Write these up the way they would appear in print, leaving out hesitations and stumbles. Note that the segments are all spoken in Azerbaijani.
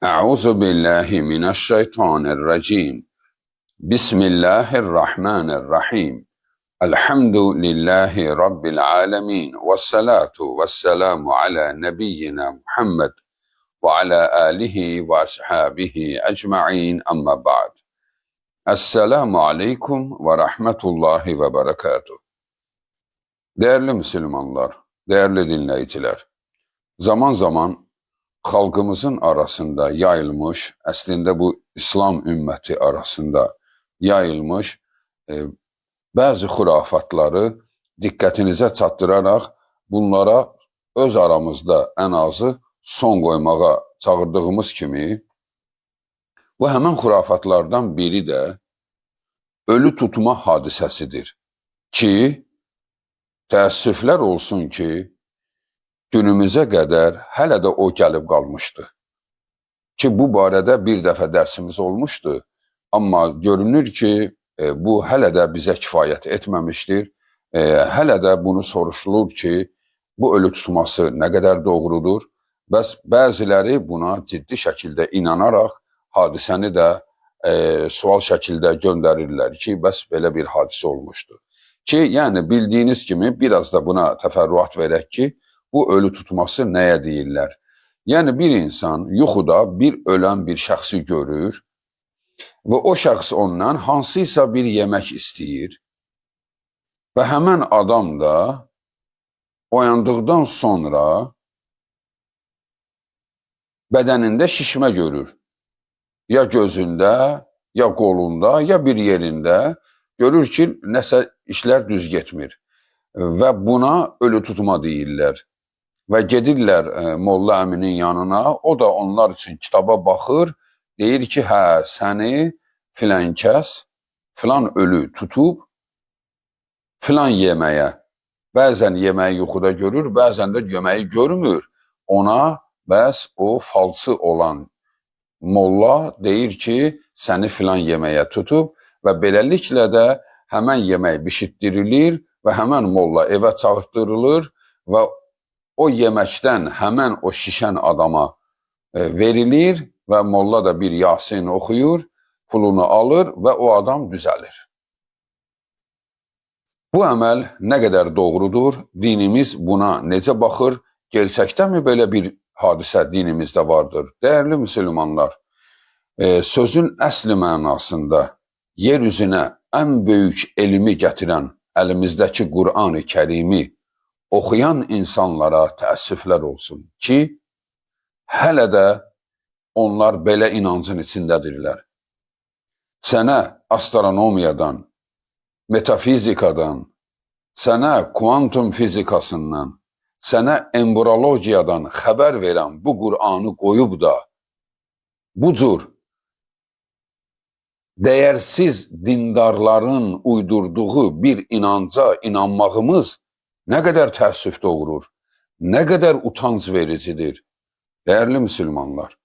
Euzu billahi mineşşeytanirracim. Bismillahirrahmanirrahim. Elhamdülillahi Rabbil alemin. Vessalatu vesselamu ala nebiyyina Muhammed ve ala alihi ve ashabihi ecma'in amma ba'd. Esselamu aleyküm ve rahmetullahi ve berekatuhu. Değerli Müslümanlar, değerli dinleyiciler, zaman zaman xalqımızın arasında yayılmış, əslində bu İslam ümməti arasında yayılmış bəzi xurafatları diqqətinizə çatdıraraq bunlara öz aramızda ən azı son qoymağa çağırdığımız kimi bu həmən xurafatlardan biri də ölü tutma hadisəsidir ki, təəssüflər olsun ki, günümüzə qədər hələ də o gəlib qalmışdı. Ki bu barədə bir dəfə dərsimiz olmuşdu, amma görünür ki, bu hələ də bizə kifayət etməmişdir. Hələ də bunu soruşulur ki, bu ölü tutması nə qədər doğrudur? Bəs bəziləri buna ciddi şəkildə inanaraq hadisəni də sual şəkildə göndərirlər ki, bəs belə bir hadisə olmuşdu. Ki, yəni bildiyiniz kimi biraz da buna təfərrüat verək ki, bu ölü tutması nəyə deyirlər? Yəni bir insan yuxuda bir ölən bir şəxsi görür və o şəxs ondan hansıysa bir yemək istəyir və həmən adam da oyandıqdan sonra bədənində şişmə görür. Ya gözündə, ya qolunda, ya bir yerində görür ki, nəsə işlər düz getmir və buna ölü tutma deyirlər. Və gedirlər Molla Əminin yanına, o da onlar üçün kitaba baxır, deyir ki, hə, səni filan kəs, filan ölü tutub, filan yeməyə, bəzən yeməyi yuxuda görür, bəzən də yeməyi görmür. Ona bəs o falsı olan Molla deyir ki, səni filan yeməyə tutub və beləliklə də həmən yemək bişirdirilir və həmən Molla evə çağırtdırılır və o yeməkdən həmən o şişən adama verilir və Molla da bir Yasin oxuyur, pulunu alır və o adam düzəlir. Bu əməl nə qədər doğrudur? Dinimiz buna necə baxır? Gerçəkdənmi belə bir hadisə dinimizdə vardır? Dəyərli müsəlmanlar, sözün əsli mənasında yer üzünə ən böyük elmi gətirən əlimizdəki Qur'an-ı Kərimi oxuyan insanlara təəssüflər olsun ki, hələ də onlar belə inancın içindədirlər. Sənə astronomiyadan, metafizikadan, sənə kuantum fizikasından, sənə embriologiyadan xəbər verən bu Qur'anı qoyub da, bu cür dəyərsiz dindarların uydurduğu bir inanca inanmağımız nə qədər təəssüf doğurur, nə qədər utanc vericidir. Dəyərli müsəlmanlar,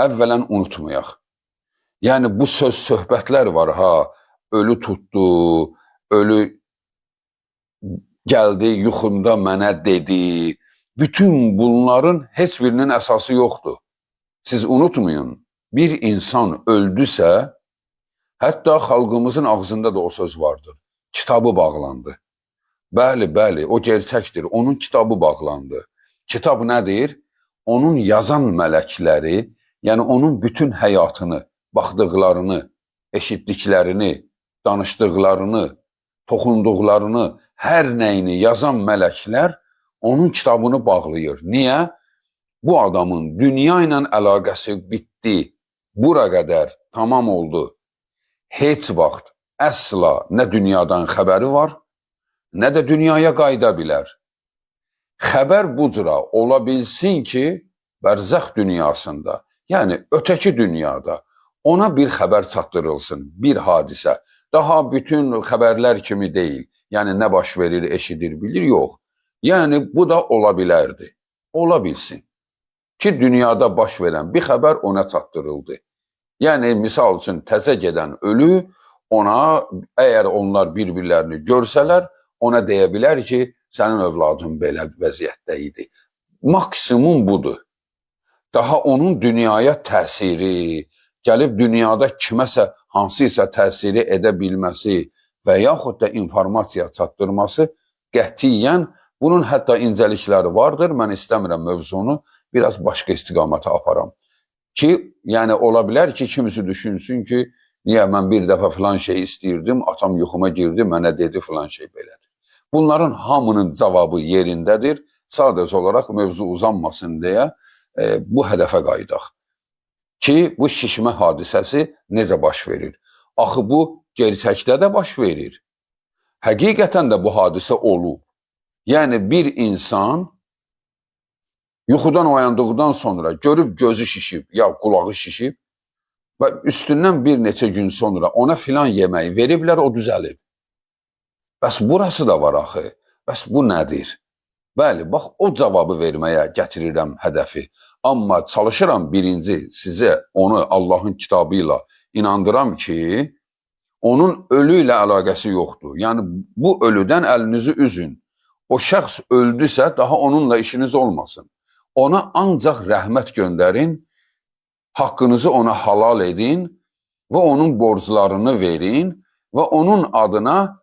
əvvələn unutmayaq. Yəni bu söhbətlər var ha, ölü tutdu, ölü gəldi, yuxumda mənə dedi. Bütün bunların heç birinin əsası yoxdur. Siz unutmayın, bir insan öldüsə, hətta xalqımızın ağzında da o söz vardır. Kitabı bağlandı. Bəli, bəli, o gerçəkdir. Onun kitabı bağlandı. Kitab nədir? Onun yazan mələkləri, yəni onun bütün həyatını, baxdıqlarını, eşitdiklərini, danışdıqlarını, toxunduqlarını, hər nəyini yazan mələklər onun kitabını bağlayır. Niyə? Bu adamın dünya ilə əlaqəsi bitdi. Bura qədər tamam oldu. Heç vaxt əsla nə dünyadan xəbəri var, nə də dünyaya qayıda bilər. Xəbər bu cüra ola bilsin ki, bərzəx dünyasında, yəni ötəki dünyada ona bir xəbər çatdırılsın, bir hadisə. Daha bütün xəbərlər kimi deyil, yəni nə baş verir, eşidir, bilir, yox. Yəni bu da ola bilərdi, ola bilsin ki, dünyada baş verən bir xəbər ona çatdırıldı. Yəni, misal üçün təzə gedən ölü, ona, əgər onlar bir-birlərini görsələr, ona deyə bilər ki, sənin övladın belə vəziyyətdə idi. Maksimum budur. daha onun dünyaya təsiri, gəlib dünyada kiməsə hansısa təsiri edə bilməsi və yaxud da informasiya çatdırması qətiyyən bunun hətta incəlikləri vardır. Mən istəmirəm mövzunu biraz başqa istiqamata aparam. Ki, yəni ola bilər ki, kimisi düşünsün ki, niyə mən bir dəfə filan şey istəyirdim, atam yuxuma girdi, mənə dedi filan şey belədir. Bunların hamının cavabı yerindədir. Sadəcə olaraq mövzu uzanmasın deyə bu hədəfə qayıdaq. Ki, bu şişmə hadisəsi necə baş verir? Axı bu gerçəkdə də baş verir. Həqiqətən də bu hadisə olub. Yəni bir insan yuxudan oyandıqdan sonra görüb gözü şişib, ya qulağı şişib və üstündən bir neçə gün sonra ona filan yeməyi veriblər, o düzəlib. Bəs burası da var axı. Bəs bu nədir? Bəli, bax o cavabı verməyə gətirirəm hədəfi. Amma çalışıram birinci sizə onu Allahın kitabı ilə inandıram ki, onun ölü ilə əlaqəsi yoxdur. Yəni bu ölüdən əlinizi üzün. O şəxs öldüsə daha onunla işiniz olmasın. Ona ancaq rəhmət göndərin, haqqınızı ona halal edin və onun borclarını verin və onun adına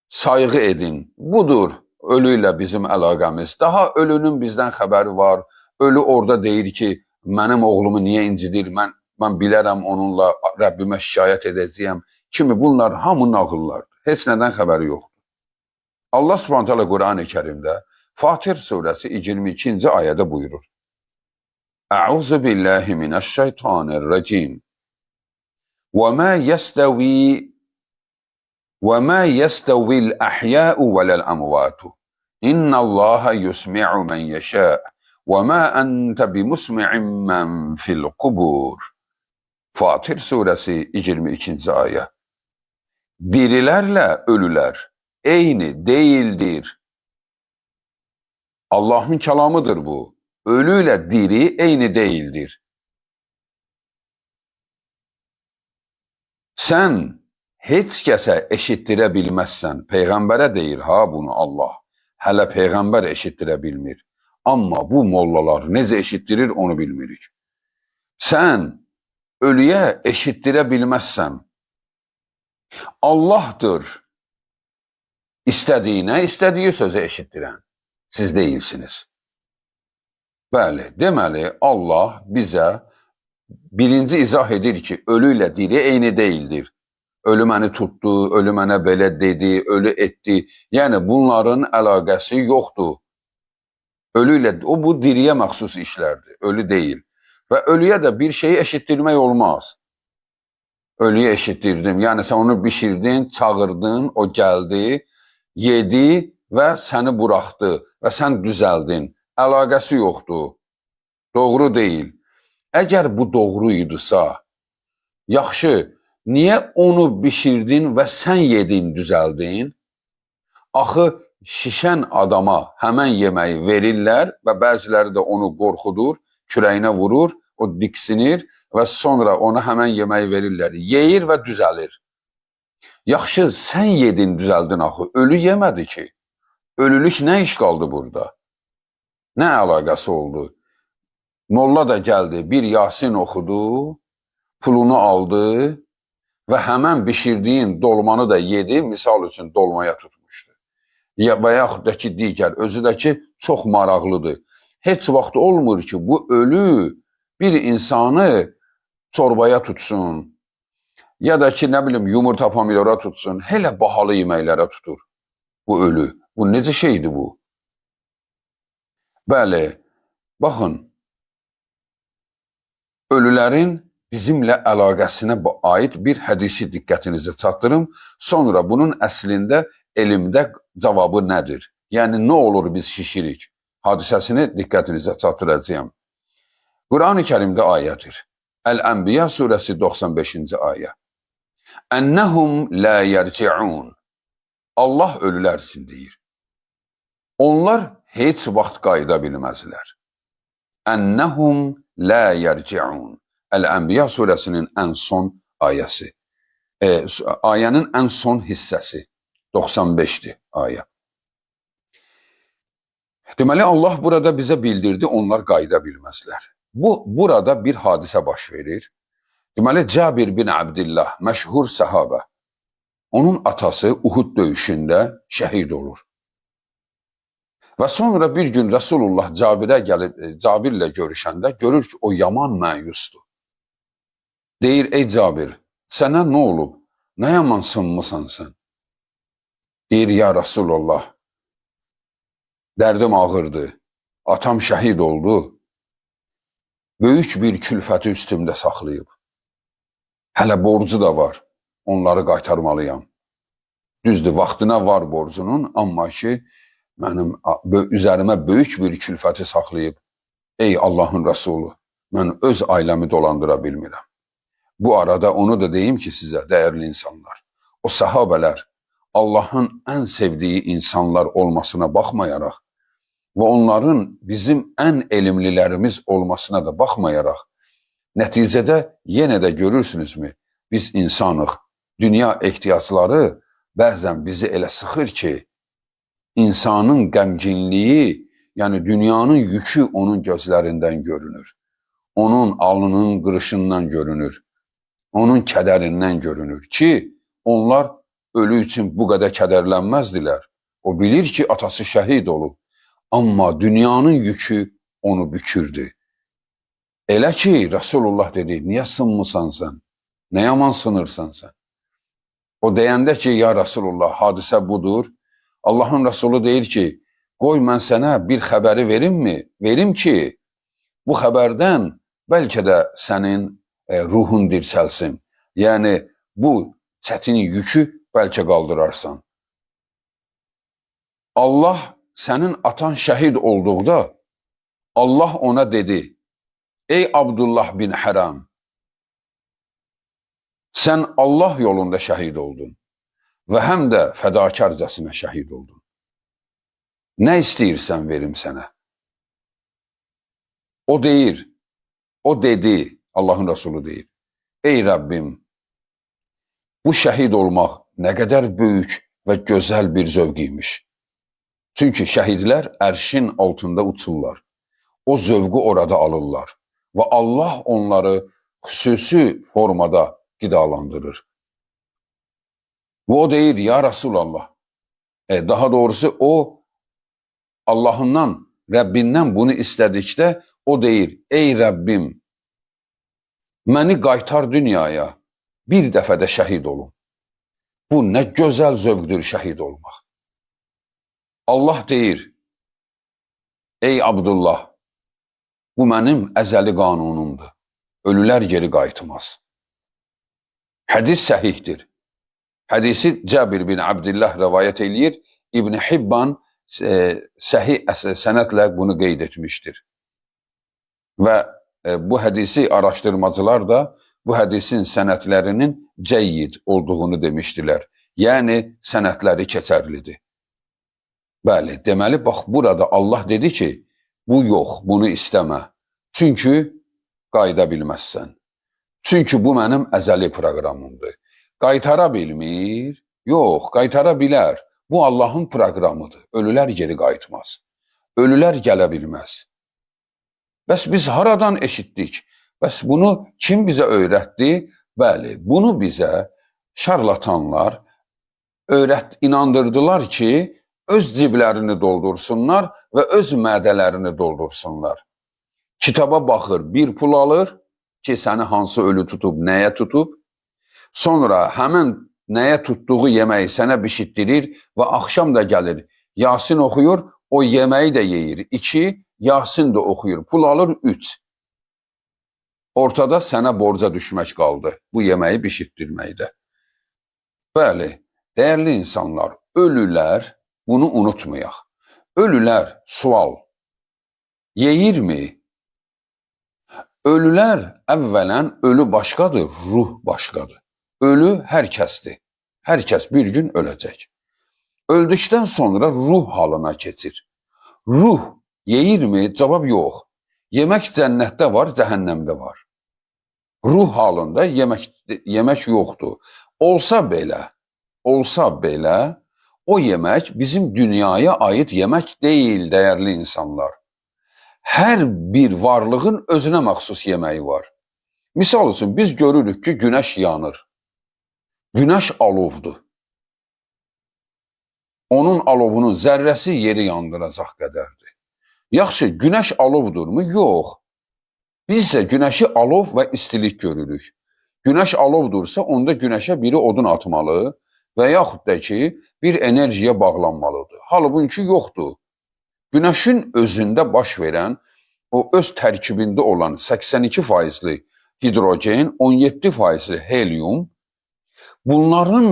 sayğı edin. Budur ölü ilə bizim əlaqəmiz. Daha ölünün bizdən xəbəri var. Ölü orada deyir ki, mənim oğlumu niyə incidir, mən bilərəm onunla Rəbbimə şikayət edəcəyəm. Kimi bunlar hamı nağıllardır. Heç nədən xəbəri yoxdur. Allah Subhanahu taala Qur'an-ı Kərimdə Fatir surəsi 22-ci ayədə buyurur. Əuzu billahi minəşşeytanirracim. Və mə yəstəvil əhyəu vələl əmvatu. İnnəllaha yusmi'u mən yəşə. Və mə əntə bimusmi'in mən fil qubur. Fatir surəsi 22-ci ayə. Dirilərlə ölülər eyni deyildir. Allah'ın kəlamıdır bu. Ölü ilə diri eyni deyildir. Sən heç kəsə eşitdirə bilməzsən. Peyğəmbərə deyir ha bunu Allah. Hələ Peyğəmbər eşitdirə bilmir. Amma bu mollalar necə eşitdirir onu bilmirik. Sən ölüyə eşitdirə bilməzsən. Allah'dır istədiyinə, istədiyi sözü eşitdirən. Siz deyilsiniz. Bəli, deməli Allah bizə birinci izah edir ki, ölü ilə diri eyni deyildir. Ölü məni tutdu, ölü mənə belə dedi, ölü etdi. Yəni bunların əlaqəsi yoxdur. Ölü ilə, o bu diriyə məxsus işlərdir, ölü deyil. Və ölüyə də bir şeyi eşitdirmək olmaz. Ölüyə eşitdirdim, yəni sən onu bişirdin, çağırdın, o gəldi, yedi və səni buraxdı və sən düzəldin. Əlaqəsi yoxdur. Doğru deyil. Əgər bu doğru idisə, yaxşı, niyə onu bişirdin və sən yedin, düzəldin? Axı şişən adama həmən yeməyi verirlər və bəziləri də onu qorxudur, kürəyinə vurur, o diksinir və sonra ona həmən yeməyi verirlər. Yeyir və düzəlir. Yaxşı, sən yedin, düzəldin axı. Ölü yemədi ki. Ölülük nə iş qaldı burada? Nə əlaqəsi oldu? Molla da gəldi, bir Yasin oxudu, pulunu aldı və həmən bişirdiyin dolmanı da yedi, misal üçün dolmaya tutmuşdu. Və yaxud da ki, digər, özü də ki, çox maraqlıdır. Heç vaxt olmur ki, bu ölü bir insanı çorbaya tutsun, ya da ki, nə bilim, yumurta pomidora tutsun, hələ bahalı yeməklərə tutur bu ölü. Bu necə şeydir bu? Bəli, baxın, ölülərin bizimlə əlaqəsinə aid bir hədisi diqqətinizi çatdırım. Sonra bunun əslində elmdə cavabı nədir? Yəni, nə olur biz şişirik? Hadisəsini diqqətinizə çatdıracağım. Qur'an-ı Kərimdə ayədir. Əl-Ənbiya surəsi 95-ci ayə. Ennəhum la yerci'un. Allah ölülər üçün deyir. Onlar heç vaxt qayıda bilməzlər. Ennəhum la yerci'un. Əl-Ənbiya surəsinin ən son ayəsi. Ayənin ən son hissəsi. 95-dir ayə. Deməli, Allah burada bizə bildirdi, onlar qayıda bilməzlər. Burada bir hadisə baş verir. Deməli, Cabir bin Abdillah, məşhur səhabə, onun atası Uhud döyüşündə şəhid olur. Və sonra bir gün Resulullah Cabirlə görüşəndə görür ki, o yaman məyusdur. Deyir, ey Cabir, sənə nə olub? Nə yaman sınmısan sən? Deyir, ya Resulullah, dərdim ağırdır, atam şəhid oldu, böyük bir külfəti üstümdə saxlayıb. Hələ borcu da var, onları qaytarmalıyam. Düzdür, vaxtına var borcunun, amma ki, mənim üzərimə böyük bir külfəti saxlayıb. Ey Allahın Rəsulu, mən öz ailəmi dolandıra bilmirəm. Bu arada onu da deyim ki sizə, dəyərli insanlar, o səhabələr Allahın ən sevdiyi insanlar olmasına baxmayaraq və onların bizim ən elmlilərimiz olmasına da baxmayaraq, nəticədə yenə də görürsünüzmü, biz insanıq, dünya ehtiyacları bəzən bizi elə sıxır ki, insanın qəmginliyi, yəni dünyanın yükü onun gözlərindən görünür. Onun alnının qırışından görünür. Onun kədərindən görünür ki, onlar ölü üçün bu qədər kədərlənməzdilər. O bilir ki, atası şəhid olub. Amma dünyanın yükü onu bükürdü. Elə ki, Resulullah dedi, niyə sınmısan sən? Nə yaman sınırsan sən? O deyəndə ki, ya Resulullah, hadisə budur. Allahın Resulü deyir ki, qoy mən sənə bir xəbəri verimmi? Verim ki, bu xəbərdən bəlkə də sənin ruhun dirçəlsin. Yəni, bu çətin yükü bəlkə qaldırarsan. Allah sənin atan şəhid olduqda, Allah ona dedi, ey Abdullah bin Haram, sən Allah yolunda şəhid oldun və həm də fədakarcasına şəhid oldun. Nə istəyirsən verim sənə? O deyir, o dedi, Allahın Resulü deyir, ey Rəbbim, bu şəhid olmaq nə qədər böyük və gözəl bir zövq imiş. Çünki şəhidlər ərşin altında uçurlar. O zövqü orada alırlar və Allah onları xüsusi formada qidalandırır. Və o deyir, ya Resulallah, daha doğrusu o Allahından, Rəbbindən bunu istədikdə o deyir, ey Rəbbim, məni qaytar dünyaya, bir dəfə də şəhid olum. Bu nə gözəl zövqdür şəhid olmaq. Allah deyir, ey Abdullah, bu mənim əzəli qanunumdur. Ölülər geri qayıtmaz. Hədis səhihdir. Hədisi Cabir bin Abdillah rəvayət eləyir. İbn Hibban səhih sənədlə bunu qeyd etmişdir. Və bu hədisi araşdırmacılar da bu hədisin sənədlərinin cəyyid olduğunu demişdilər. Yəni, sənədləri keçərlidir. Bəli, deməli, bax, burada Allah dedi ki, bu yox, bunu istəmə. Çünki qayıda bilməzsən. Çünki bu mənim əzəli proqramımdır. Qaytara bilmir? Yox, qaytara bilər. Bu Allahın proqramıdır. Ölülər geri qayıtmaz. Ölülər gələ bilməz. Bəs biz haradan eşitdik? Bəs bunu kim bizə öyrətdi? Bəli, bunu bizə şarlatanlar inandırdılar ki, öz ciblərini doldursunlar və öz mədələrini doldursunlar. Kitaba baxır, bir pul alır ki, səni hansı ölü tutub, nəyə tutub. Sonra həmin nəyə tutduğu yeməyi sənə bişitdirir və axşam da gəlir, Yasin oxuyur, o yeməyi də yeyir. 2, Yasin də oxuyur, pul alır 3. Ortada sənə borca düşmək qaldı, bu yeməyi bişitdirməkdə. Bəli, dəyərli insanlar, ölülər, bunu unutmayaq. Ölülər, sual, yeyirmi? Ölülər, əvvələn, ölü başqadır, ruh başqadır. Ölü hər kəsdir. Hər kəs bir gün öləcək. Öldükdən sonra ruh halına keçir. Ruh yeyirmi? Cavab yox. Yemək cənnətdə var, cəhənnəmdə var. Ruh halında yemək yoxdur. Olsa belə, o yemək bizim dünyaya aid yemək deyil, dəyərli insanlar. Hər bir varlığın özünə məxsus yeməyi var. Misal üçün, biz görürük ki, günəş yanır. Günəş alovdur. Onun alovunun zərrəsi yeri yandıracaq qədərdir. Yaxşı, günəş alovdurmu? Yox. Biz isə günəşi alov və istilik görürük. Günəş alovdursa, onda günəşə biri odun atmalı və yaxud da ki, bir enerjiyə bağlanmalıdır. Halbuki yoxdur. Günəşin özündə baş verən, o öz tərkibində olan 82% hidrogen, 17% helium, bunların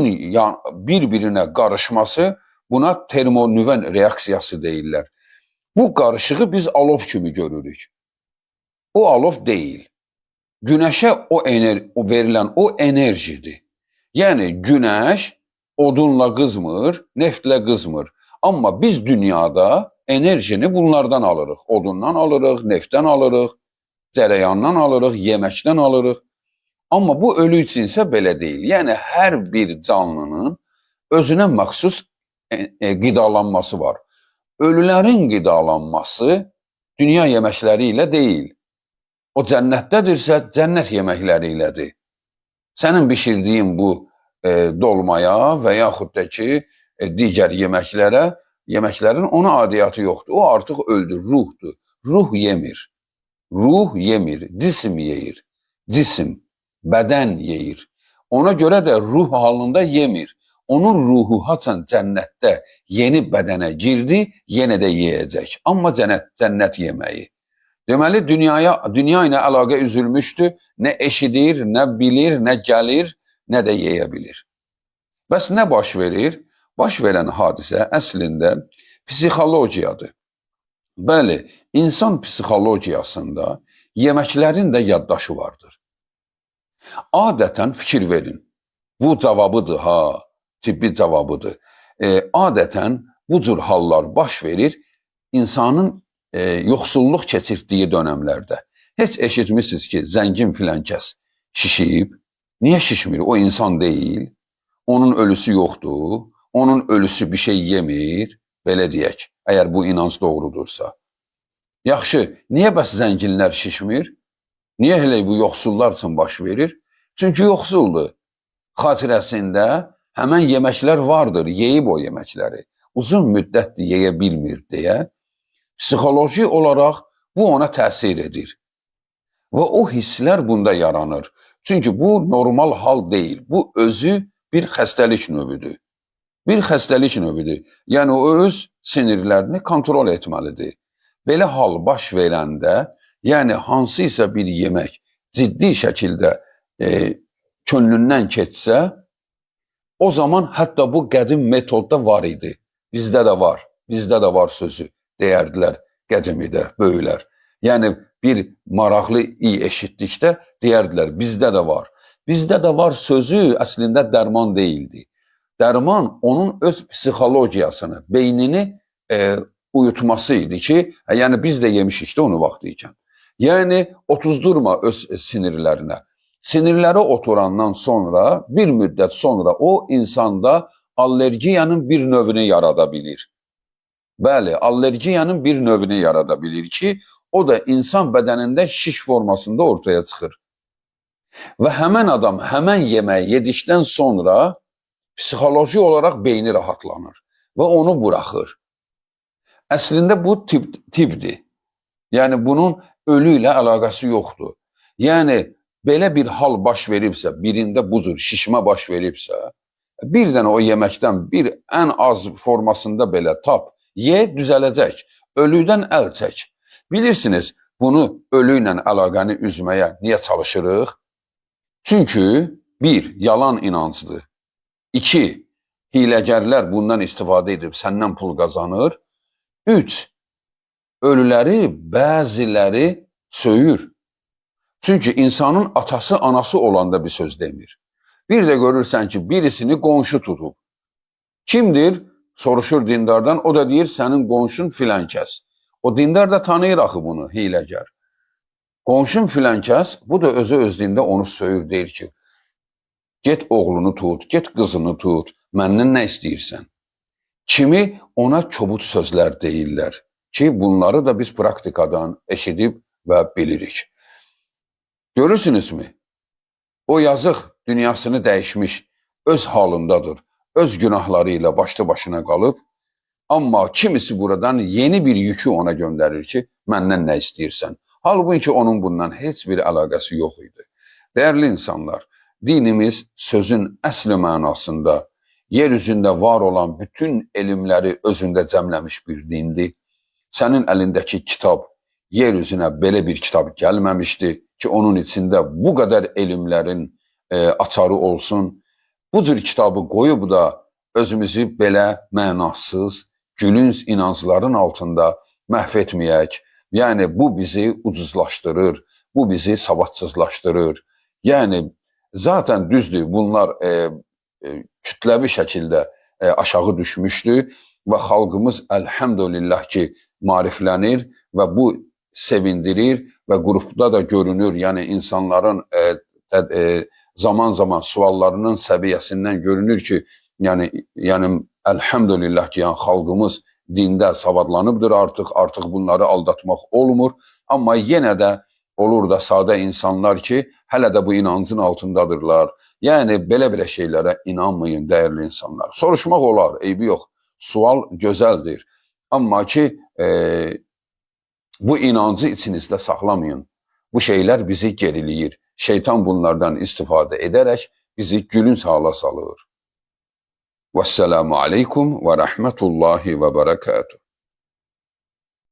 bir-birinə qarışması buna termonüvən reaksiyası deyirlər. Bu qarışığı biz alov kimi görürük. O alov deyil. Günəşə o verilən o enerjidir. Yəni günəş odunla qızmır, neftlə qızmır. Amma biz dünyada enerjini bunlardan alırıq. Odundan alırıq, neftdən alırıq, cərəyandan alırıq, yeməkdən alırıq. Amma bu ölü üçünsə belə deyil. Yəni hər bir canlının özünə məxsus qidalanması var. Ölülərin qidalanması dünya yeməkləri ilə deyil. O cənnətdədirsə, cənnət yeməkləri ilədir. Sənin bişirdiyin bu dolmaya və yaxud da ki, digər yeməklərin ona adiyyatı yoxdur. O artıq öldür, ruhdur. Ruh yemir. Ruh yemir, cisim yeyir. Cisim, bədən yeyir. Ona görə də ruh halında yemir. Onun ruhu haçan cənnətdə yeni bədənə girdi, yenə də yeyəcək. Amma cənnət yeməyi. Deməli, dünya ilə əlaqə üzülmüşdür. Nə eşidir, nə bilir, nə gəlir, nə də yeyə bilir. Bəs nə baş verir? Baş verən hadisə əslində psixologiyadır. Bəli, insan psixologiyasında yeməklərin də yaddaşı vardır. Adətən fikir verin. Bu cavabıdır ha, tibbi cavabıdır. Adətən bu cür hallar baş verir insanın yoxsulluq keçirdiyi dönəmlərdə. Heç eşitmişsiniz ki, zəngin filan kəs şişib. Niyə şişmir? O insan deyil. Onun ölüsü yoxdur. Onun ölüsü bir şey yemir. Belə deyək, əgər bu inanc doğrudursa. Yaxşı, niyə bəs zənginlər şişmir? Niyə elə bu yoxsullar üçün baş verir? Çünki yoxsuldur. Xatirəsində həmən yeməklər vardır, yeyib o yeməkləri. Uzun müddətdir yeyə bilmir deyə. Psixoloji olaraq bu ona təsir edir. Və o hisslər bunda yaranır. Çünki bu normal hal deyil. Bu özü bir xəstəlik növüdür. Bir xəstəlik növüdür. Yəni o öz sinirlərini kontrol etməlidir. Belə hal baş verəndə, yəni hansıysa bir yemək ciddi şəkildə könlündən keçsə, o zaman hətta bu qədim metodda var idi. Bizdə də var sözü deyərdilər qədimidə, böyüklər. Yəni bir maraqlı eşitdikdə deyərdilər, bizdə də var. Bizdə də var sözü əslində dərman deyildi. Dərman onun öz psixologiyasını, beynini uyutması idi ki, yəni biz də yemişik də onu vaxt ikən. Yəni otuzdurma öz sinirlərinə. Sinirləri oturandan sonra, bir müddət sonra o insanda allergiyanın bir növünü yarada bilir. Bəli, allergiyanın bir növünü yarada bilir ki, o da insan bədənində şiş formasında ortaya çıxır. Və həmən adam həmən yeməyi yedikdən sonra psixoloji olaraq beyni rahatlanır və onu buraxır. Əslində bu tipdir. Yəni bunun ölü ilə əlaqəsi yoxdur. Yəni belə bir hal baş veribsə, birində bu cür şişmə baş veribsə, bir dənə o yeməkdən bir ən az formasında belə tap, ye, düzələcək. Ölüdən əl çək. Bilirsiniz, bunu ölü ilə əlaqəni üzməyə niyə çalışırıq? Çünki bir, yalan inancdır. İki, hiləgərlər bundan istifadə edib səndən pul qazanır. Üç, ölüləri bəziləri söyür. Çünki insanın atası, anası olanda bir söz demir. Bir də görürsən ki, birisini qonşu tutub. Kimdir? Soruşur dindardan, o da deyir, sənin qonşun filan kəs. O dindar da tanıyır axı bunu, hiləgər. Qonşun filan kəs, bu da özü özlüyündə onu söyür, deyir ki, get oğlunu tut, get qızını tut, məndən nə istəyirsən? Kimi ona kobud sözlər deyirlər. ki bunları da biz praktikadan eşidib və bilirik. Görürsünüzmü? O yazıq dünyasını dəyişmiş, öz halındadır, öz günahları ilə başlı başına qalıb, amma kimisi buradan yeni bir yükü ona göndərir ki, məndən nə istəyirsən? Halbuki onun bundan heç bir əlaqəsi yox idi. Dəyərli insanlar, dinimiz sözün əsl mənasında yeryüzündə var olan bütün elmləri özündə cəmləmiş bir dindir. Sənin əlindəki kitab, yeryüzünə belə bir kitab gəlməmişdi ki, onun içində bu qədər elmlərin açarı olsun. Bu cür kitabı qoyub da özümüzü belə mənasız, gülünc inancların altında məhv etməyək. Yəni, bu bizi ucuzlaşdırır, bu bizi savadsızlaşdırır. Yəni, zaten düzdür, bunlar kütləvi şəkildə aşağı düşmüşdür və xalqımız əlhəmdülillah ki, maariflənir və bu sevindirir və qrupda da görünür. Yəni, insanların zaman-zaman suallarının səviyyəsindən görünür ki, yəni əlhəmdülillah ki, yəni xalqımız dində savadlanıbdır artıq bunları aldatmaq olmur. Amma yenə də olur da sadə insanlar ki, hələ də bu inancın altındadırlar. Yəni, belə şeylərə inanmayın, dəyərli insanlar. Soruşmaq olar, eybi yox. Sual gözəldir. Amma ki, bu inancı içinizdə saxlamayın. Bu şeylər bizi geriliyir. Şeytan bunlardan istifadə edərək bizi gülünc hala salır. Vəssalamu aleykum və rəhmətullahi və bərəkatuhu.